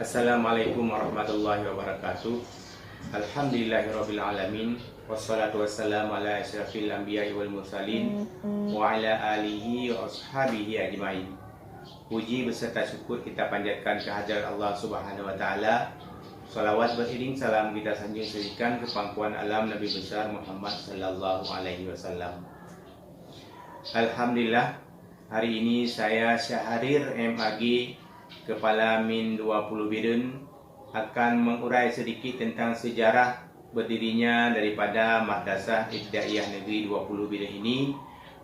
Assalamualaikum warahmatullahi wabarakatuh. Alhamdulillahirabbil alamin. Wassalatu wassalamu ala asyrafil anbiya'i wal mursalin wa ala alihi wa ashabihi ajmain. Puji beserta syukur kita panjatkan kehadirat Allah Subhanahu wa taala. Salawat beriring salam kita sanjung sedikan ke pangkuan alam Nabi besar Muhammad sallallahu alaihi wasallam. Alhamdulillah, hari ini saya Syahrir MAG Kepala Min 20 Bidun akan mengurai sedikit tentang sejarah berdirinya daripada Madrasah Ibtidaiyah Negeri 20 Bidun ini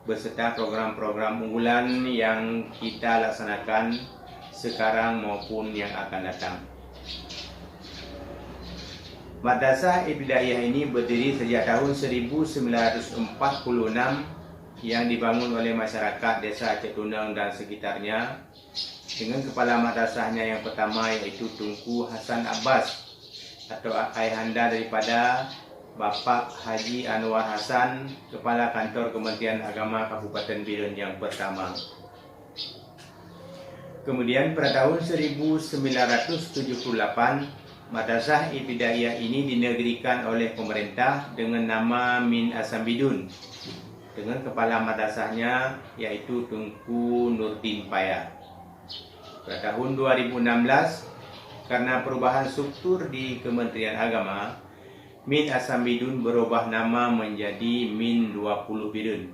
beserta program-program unggulan yang kita laksanakan sekarang maupun yang akan datang. Madrasah Ibtidaiyah ini berdiri sejak tahun 1946 yang dibangun oleh masyarakat Desa Aceh Tunang dan sekitarnya dengan kepala madrasahnya yang pertama yaitu Tunku Hasan Abbas atau ayahanda daripada Bapak Haji Anwar Hasan, Kepala Kantor Kementerian Agama Kabupaten Bidun yang pertama. Kemudian pada tahun 1978 Madrasah Ibtidaiyah ini dinegerikan oleh pemerintah dengan nama Min Asam Bidun dengan kepala madrasahnya yaitu Tunku Nurdin Paya. Pada tahun 2016, karena perubahan struktur di Kementerian Agama, Min Asam Bidun berubah nama menjadi Min 20 Bidun.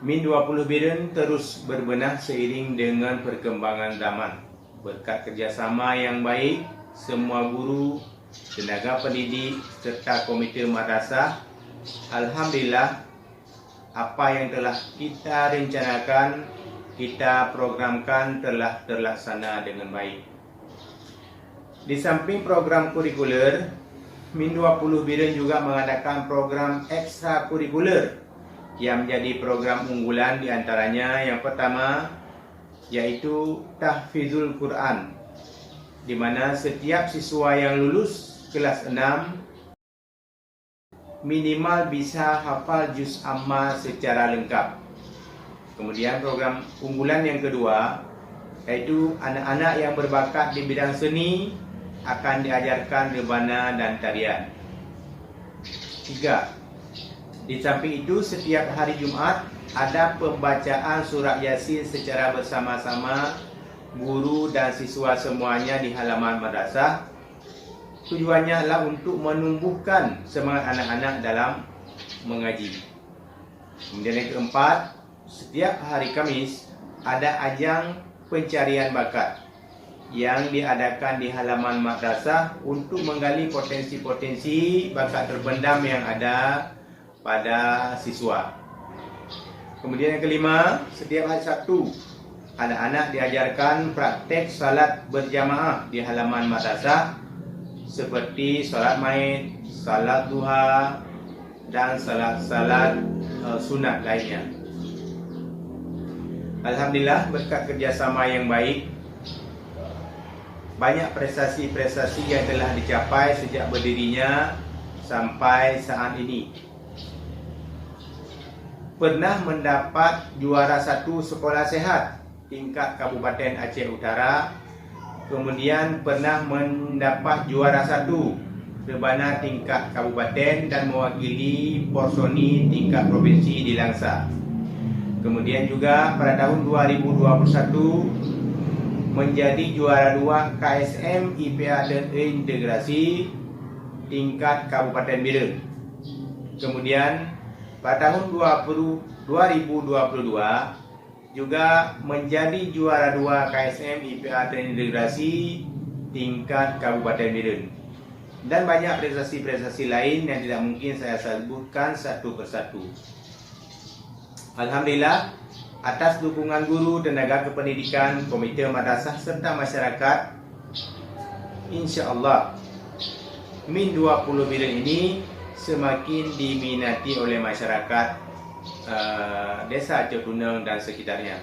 Min 20 Bidun terus berbenah seiring dengan perkembangan zaman. Berkat kerjasama yang baik, semua guru, tenaga pendidik, serta komite madrasah, alhamdulillah, apa yang telah kita rencanakan, kita programkan telah terlaksana dengan baik. Di samping program kurikuler, Min 20 Bidun juga mengadakan program ekstrakurikuler yang menjadi program unggulan di antaranya yang pertama yaitu Tahfizul Quran, di mana setiap siswa yang lulus kelas 6 minimal bisa hafal juz amma secara lengkap. Kemudian program unggulan yang kedua yaitu anak-anak yang berbakat di bidang seni akan diajarkan rebana dan tarian. 3. Di samping itu setiap hari Jumat ada pembacaan surat Yasin secara bersama-sama guru dan siswa semuanya di halaman madrasah. Tujuannya adalah untuk menumbuhkan semangat anak-anak dalam mengaji. Kemudian yang keempat, setiap hari Kamis ada ajang pencarian bakat yang diadakan di halaman madrasah untuk menggali potensi-potensi bakat terpendam yang ada pada siswa. Kemudian yang kelima, setiap hari Sabtu anak-anak diajarkan praktek salat berjamaah di halaman madrasah seperti salat maid, salat duha, dan salat-salat sunat lainnya. Alhamdulillah, berkat kerjasama yang baik, banyak prestasi-prestasi yang telah dicapai sejak berdirinya sampai saat ini. Pernah mendapat juara 1 sekolah sehat tingkat Kabupaten Aceh Utara. Kemudian pernah mendapat juara 1 rebana tingkat kabupaten dan mewakili Porsoni tingkat provinsi di Langsa. Kemudian juga pada tahun 2021 menjadi juara 2 KSM IPA dan Integrasi tingkat Kabupaten Bidun. Kemudian pada tahun 2022 juga menjadi juara 2 KSM IPA dan Integrasi tingkat Kabupaten Bidun. Dan banyak prestasi-prestasi lain yang tidak mungkin saya sebutkan satu persatu. Alhamdulillah, atas dukungan guru, tenaga kependidikan, komite madrasah serta masyarakat, insya-Allah Min 20 Bidun ini semakin diminati oleh masyarakat Desa Aceh Tunang dan sekitarnya.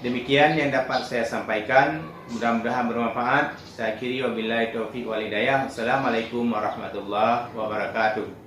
Demikian yang dapat saya sampaikan, mudah-mudahan bermanfaat. Saya akhiri wabillahi taufiq wal hidayah. Assalamualaikum warahmatullahi wabarakatuh.